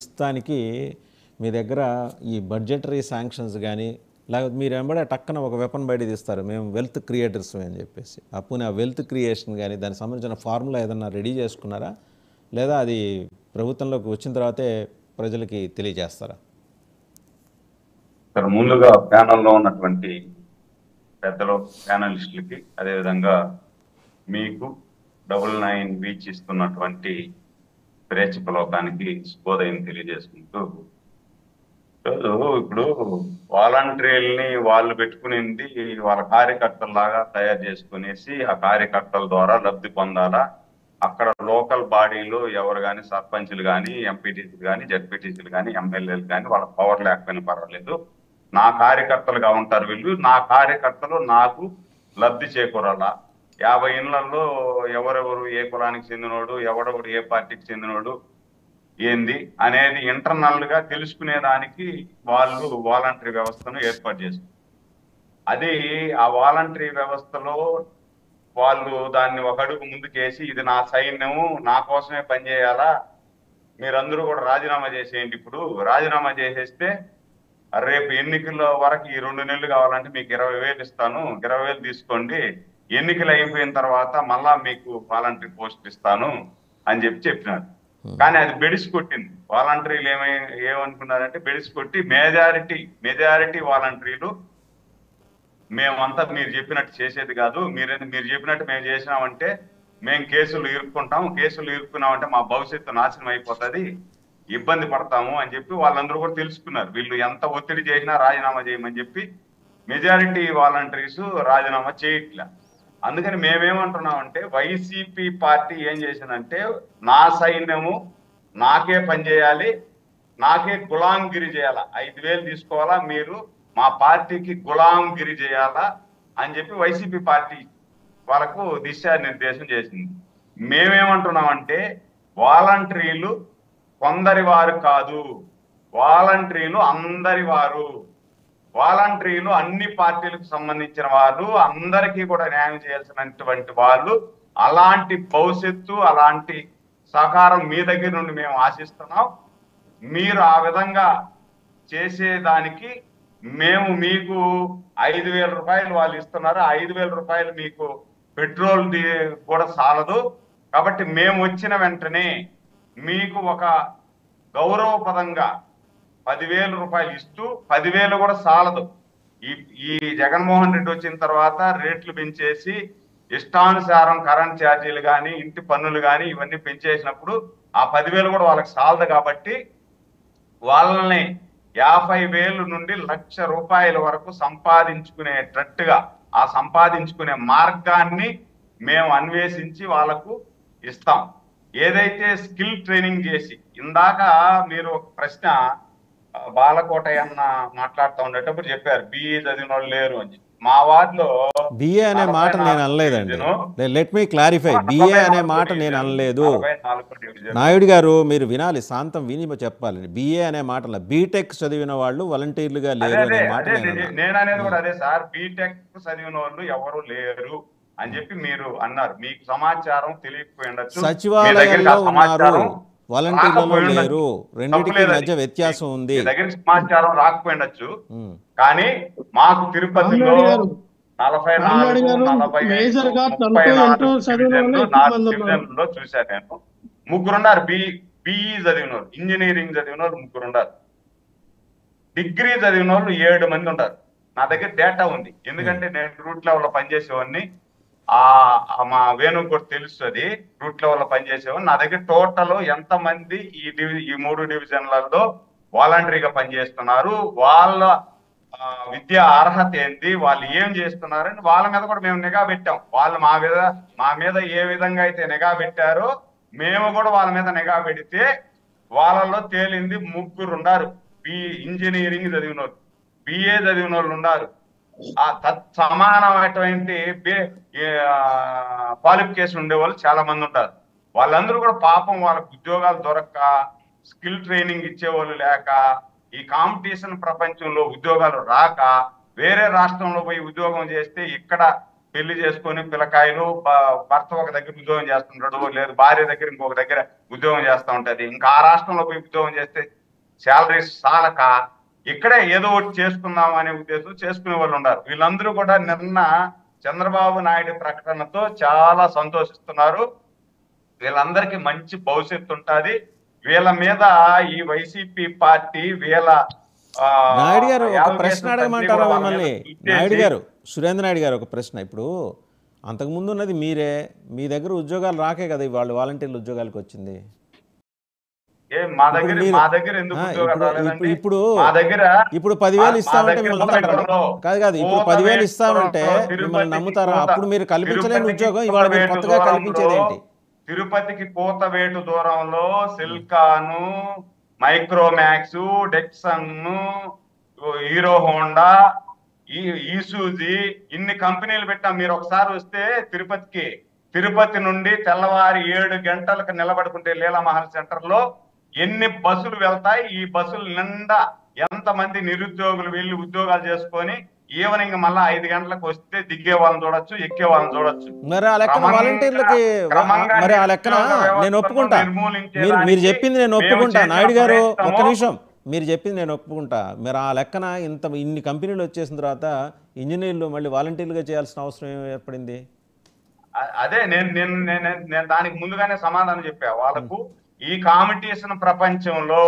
ప్రస్తుతానికి మీ దగ్గర ఈ బడ్జెటరీ శాంక్షన్స్ కానీ లేకపోతే మీరు వెంబడే టక్కన ఒక వెపన్ బయట తీస్తారు, మేము వెల్త్ క్రియేటర్స్ అని చెప్పేసి. అప్పుడు ఆ వెల్త్ క్రియేషన్ కానీ దానికి సంబంధించిన ఫార్ములా ఏదన్నా రెడీ చేసుకున్నారా, లేదా అది ప్రభుత్వంలోకి వచ్చిన తర్వాతే ప్రజలకి తెలియజేస్తారా? ఇక్కడ ముందుగా ప్యానల్లో ఉన్నటువంటి పెద్దలు ప్యానలిస్టులకి, అదేవిధంగా మీకు 99 వీచ్ ఇస్తున్నటువంటి ప్రేక్షక లోకానికి శుభోదయం తెలియజేసుకుంటూ, ఇప్పుడు వాలంటీర్లని వాళ్ళు పెట్టుకునింది వాళ్ళ కార్యకర్తల్లాగా తయారు చేసుకునేసి ఆ కార్యకర్తల ద్వారా లబ్ధి పొందాలా. అక్కడ లోకల్ బాడీలో ఎవరు కానీ సర్పంచ్లు కానీ ఎంపీటీసీలు కానీ జడ్పీటీసీలు కానీ ఎమ్మెల్యేలు కానీ వాళ్ళ పవర్ లేకపోయినా పర్వాలేదు, నా కార్యకర్తలుగా ఉంటారు వీళ్ళు, నా కార్యకర్తలు నాకు లబ్ధి చేకూరాలా. 50 ఇళ్లలో ఎవరెవరు ఏ కులానికి చెందినోడు, ఎవడెవడు ఏ పార్టీకి చెందినోడు ఏంది అనేది ఇంటర్నల్ గా తెలుసుకునేదానికి వాళ్ళు వాలంటరీ వ్యవస్థను ఏర్పాటు చేస్తారు. అది ఆ వాలంటరీ వ్యవస్థలో వాళ్ళు దాన్ని ఒక అడుగు ముందుకేసి, ఇది నా సైన్యము, నా కోసమే పనిచేయాలా, మీరందరూ కూడా రాజీనామా చేసేయండి. ఇప్పుడు రాజీనామా చేసేస్తే రేపు ఎన్నికల వరకు ఈ 2 నెలలు కావాలంటే మీకు 20,000 ఇస్తాను, 20,000 తీసుకోండి, ఎన్నికలు అయిపోయిన తర్వాత మళ్ళా మీకు వాలంటరీ పోస్ట్ ఇస్తాను అని చెప్పినారు. కానీ అది బెడిసి కొట్టింది. వాలంటీర్లు ఏమనుకున్నారంటే బెడిసి కొట్టి మెజారిటీ వాలంటీర్లు మేమంతా మీరు చెప్పినట్టు చేసేది కాదు, మీరు చెప్పినట్టు మేము చేసినామంటే మేము కేసులు ఇరుక్కున్నామంటే మా భవిష్యత్తు నాశనం అయిపోతుంది, ఇబ్బంది పడతాము అని చెప్పి వాళ్ళందరూ కూడా తెలుసుకున్నారు. వీళ్ళు ఎంత ఒత్తిడి చేసినా రాజీనామా చేయమని చెప్పి మెజారిటీ వాలంటీర్స్ రాజీనామా చేయట్లే. అందుకని మేమేమంటున్నామంటే వైసీపీ పార్టీ ఏం చేసిందంటే, నా సైన్యము నాకే పనిచేయాలి, నాకే గులాంగిరి చేయాలా, 5,000 తీసుకోవాలా, మీరు మా పార్టీకి గులాంగిరి చేయాలా అని చెప్పి వైసీపీ పార్టీ వాళ్ళకు దిశానిర్దేశం చేసింది. మేమేమంటున్నామంటే వాలంటీర్లు కొందరి వారు కాదు, వాలంటీర్లు అందరి వారు, వాలంటీర్లు అన్ని పార్టీలకు సంబంధించిన వాళ్ళు, అందరికీ కూడా న్యాయం చేయాల్సినటువంటి వాళ్ళు. అలాంటి భవిష్యత్తు, అలాంటి సహకారం మీ దగ్గర నుండి మేము ఆశిస్తున్నాం. మీరు ఆ విధంగా చేసేదానికి మేము మీకు 5,000 రూపాయలు వాళ్ళు ఇస్తున్నారు, 5,000 రూపాయలు మీకు పెట్రోల్ కూడా చాలదు. కాబట్టి మేము వచ్చిన వెంటనే మీకు ఒక గౌరవపదంగా 10,000 రూపాయలు ఇస్తూ, 10,000 కూడా చాలదు, ఈ జగన్మోహన్ రెడ్డి వచ్చిన తర్వాత రేట్లు పెంచేసి ఇష్టానుసారం కరెంట్ ఛార్జీలు కానీ ఇంటి పన్నులు కానీ ఇవన్నీ పెంచేసినప్పుడు ఆ 10,000 కూడా వాళ్ళకి చాలదు. కాబట్టి వాళ్ళని 50,000 నుండి 1,00,000 రూపాయల వరకు సంపాదించుకునేటట్టుగా ఆ సంపాదించుకునే మార్గాన్ని మేము అన్వేషించి వాళ్ళకు ఇస్తాం. ఏదైతే స్కిల్ ట్రైనింగ్ చేసి, ఇందాక మీరు ఒక ప్రశ్న బాలకోటయ్య అన్న మాట్లాడుతూ ఉండేటప్పుడు చెప్పారు బిఈ చదివిన వాళ్ళు లేరు అని. మా వార్డులో బిఏ అనే మాట నేను అనలేదండి. లెట్ మీ క్లారిఫై, బిఏ అనే మాట నేను అనలేదు. నాయుడు గారు మీరు వినాలి, శాంతం విని చెప్పాలి. బిఏ అనే మాట, బీటెక్ చదివిన వాళ్ళు వాలంటీర్లుగా లేరు అనే మాట నేను అనేది కూడా అదే సార్, బీటెక్ చదివిన వాళ్ళు ఎవరు లేరు అని చెప్పి మీరు అన్నారు. మీకు సమాచారం తెలియకపోయిండొచ్చు, సచివాలయంలో ఉన్నారు, వాలంటీర్లలో లేరు, రెండింటికి మధ్య వ్యత్యాసం ఉంది. దగ్గర సమాచారం రాకపోయిండొచ్చు. కానీ మాకు తిరుపతిలో 44, 45, 34 డివిజన్లలో చూశాను నేను. 3 ఉన్నారు బిఈ చదివిన వాళ్ళు, ఇంజనీరింగ్ చదివిన వాళ్ళు 3 ఉన్నారు, డిగ్రీ చదివిన వాళ్ళు 7 మంది ఉంటారు. నా దగ్గర డేటా ఉంది, ఎందుకంటే నేను రూట్ లెవెల్లో పనిచేసేవాడిని. మా వేణుకు కూడా తెలుస్తుంది, రూట్ లెవెల్లో పనిచేసేవాడిని. నా దగ్గర టోటల్ ఎంతమంది ఈ 3 డివిజన్లలో వాలంటరీగా పనిచేస్తున్నారు, వాళ్ళ విద్యా అర్హత ఏంటి, వాళ్ళు ఏం చేస్తున్నారని వాళ్ళ మీద కూడా మేము నిఘా పెట్టాం. వాళ్ళు మా మీద ఏ విధంగా అయితే నిఘా పెట్టారో మేము కూడా వాళ్ళ మీద నిఘా పెడితే వాళ్ళలో తేలింది 3 ఉన్నారు ఇంజనీరింగ్ చదివిన వాళ్ళు, బిఏ చదివిన వాళ్ళు ఉన్నారు, సమానమైనటువంటి క్వాలిఫికేషన్ ఉండేవాళ్ళు చాలా మంది ఉంటారు. వాళ్ళందరూ కూడా పాపం వాళ్ళకు ఉద్యోగాలు దొరక్క, స్కిల్ ట్రైనింగ్ ఇచ్చేవాళ్ళు లేక, ఈ కాంపిటీషన్ ప్రపంచంలో ఉద్యోగాలు రాక వేరే రాష్ట్రంలో పోయి ఉద్యోగం చేస్తే ఇక్కడ పెళ్లి చేసుకొని పిల్లకాయలు భర్త ఒక దగ్గర ఉద్యోగం చేస్తుంటాడు, లేదు భార్య దగ్గర ఇంకొక దగ్గర ఉద్యోగం చేస్తూ ఉంటది. ఇంకా ఆ రాష్ట్రంలో పోయి ఉద్యోగం చేస్తే శాలరీస్ చాలక ఇక్కడే ఏదో ఒకటి చేసుకుందాం అనే ఉద్దేశం చేసుకునే వాళ్ళు ఉన్నారు. వీళ్ళందరూ కూడా నిన్న చంద్రబాబు నాయుడు ప్రకటనతో చాలా సంతోషిస్తున్నారు. వీళ్ళందరికీ మంచి భవిష్యత్తు ఉంటది. వీళ్ళ మీద ఈ వైసీపీ పార్టీ వీళ్ళ నాయుడు గారు ఒక ప్రశ్న అడగమంటారా మిమ్మల్ని? నాయుడు గారు, సురేంద్ర నాయుడు గారు ఒక ప్రశ్న. ఇప్పుడు అంతకుముందు ఉన్నది మీరే, మీ దగ్గర ఉద్యోగాలు రాకే కదా వాళ్ళు వాలంటీర్లు ఉద్యోగాలకు వచ్చింది. ఇప్పుడు 10,000 ఇస్తామంటే మిమ్మల్ని నమ్ముతారా? కాదు, ఇప్పుడు 10,000 ఇస్తామంటే మిమ్మల్ని నమ్ముతారా? అప్పుడు మీరు కల్పించలేని ఉద్యోగం ఇవాళ మీరు కొత్తగా కల్పించేది ఏంటి? తిరుపతికి కూతవేటు దూరంలో సిల్కాను, మైక్రోమాక్స్, డెక్సన్, హీరో హోండా, ఈసూజీ ఇన్ని కంపెనీలు పెట్టాం. మీరు ఒకసారి వస్తే తిరుపతి నుండి తెల్లవారి 7 గంటలకు నిలబడుకుంటే లీలామహల్ సెంటర్ లో ఎన్ని బస్సులు వెళ్తాయి, ఈ బస్సులు నిండా ఎంతమంది నిరుద్యోగులు వెళ్ళి ఉద్యోగాలు చేసుకొని ఈవినింగ్ మళ్ళా 5 గంటలకు వస్తే దిగే వాళ్ళని చూడొచ్చు, ఎక్కే వాళ్ళని చూడొచ్చు. మరి ఆ లెక్కన వాలంటీర్లకి మరి ఆ లెక్కన నేను ఒప్పుకుంటా, మీరు చెప్పింది నేను ఒప్పుకుంటా. నాయుడు గారు ఒక్క నిమిషం, మీరు చెప్పింది నేను ఒప్పుకుంటా. మీరు ఆ లెక్కన ఇన్ని కంపెనీలు వచ్చేసిన తర్వాత ఇంజనీర్లు మళ్ళీ వాలంటీర్లుగా చేయాల్సిన అవసరం ఏర్పడింది? అదే నేను దానికి ముందుగానే సమాధానం చెప్పా. వాళ్ళకు ఈ కాంపిటీషన్ ప్రపంచంలో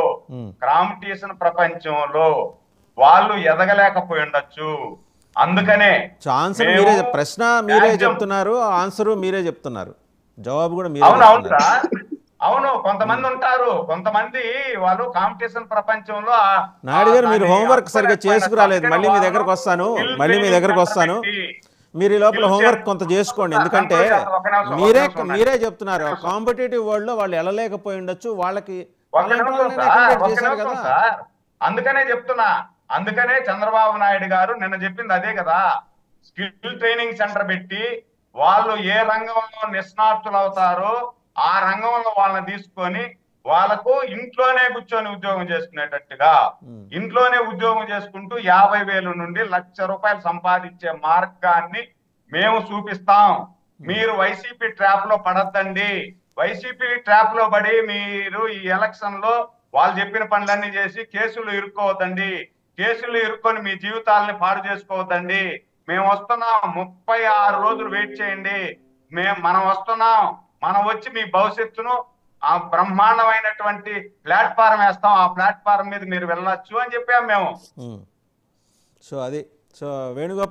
వాళ్ళు ఎదగలేకపోయి ఉండొచ్చు. అందుకనే ఆన్సర్ మీరే, ప్రశ్న మీరే చెప్తున్నారు, ఆన్సర్ మీరే చెప్తున్నారు, జవాబు కూడా మీరే. అవును, కొంతమంది ఉంటారు, కొంతమంది వాళ్ళు కాంపిటీషన్ ప్రపంచంలో. నాయుడు గారు, మీరు హోంవర్క్ సరిగ్గా చేసుకురాలేదు. మళ్ళీ మీ దగ్గరకు వస్తాను, మీరు ఈ లోపల హోంవర్క్ కొంత చేసుకోండి. ఎందుకంటే మీరే చెప్తున్నారు కాంపిటేటివ్ వరల్డ్ లో వాళ్ళు వెళ్ళలేకపోయి ఉండొచ్చు, వాళ్ళకి అందుకనే చెప్తున్నా. అందుకనే చంద్రబాబు నాయుడు గారు నిన్న చెప్పింది అదే కదా. స్కిల్ ట్రైనింగ్ సెంటర్ పెట్టి వాళ్ళు ఏ రంగంలో నిష్ణాతులు అవుతారో ఆ రంగంలో వాళ్ళని తీసుకొని వాళ్ళకు ఇంట్లోనే కూర్చొని ఉద్యోగం చేసుకునేటట్టుగా, ఇంట్లోనే ఉద్యోగం చేసుకుంటూ 50,000 నుండి 1,00,000 రూపాయలు సంపాదించే మార్గాన్ని మేము చూపిస్తాం. మీరు వైసీపీ ట్రాప్ లో పడద్దండి. వైసీపీ ట్రాప్ లో పడి మీరు ఈ ఎలక్షన్ లో వాళ్ళు చెప్పిన పనులన్నీ చేసి కేసులు ఇరుక్కోవద్దండి. కేసులు ఇరుక్కొని మీ జీవితాలని పాడు చేసుకోవద్దండి. మేము వస్తున్నాం, 36 రోజులు వెయిట్ చేయండి. మనం వస్తున్నాం, మనం వచ్చి మీ భవిష్యత్తును ఆ బ్రహ్మాండమైనటువంటి ప్లాట్ఫారం వేస్తాం, ఆ ప్లాట్ఫారం మీద మీరు వెళ్ళొచ్చు అని చెప్పాము మేము. వేణుగోపాల్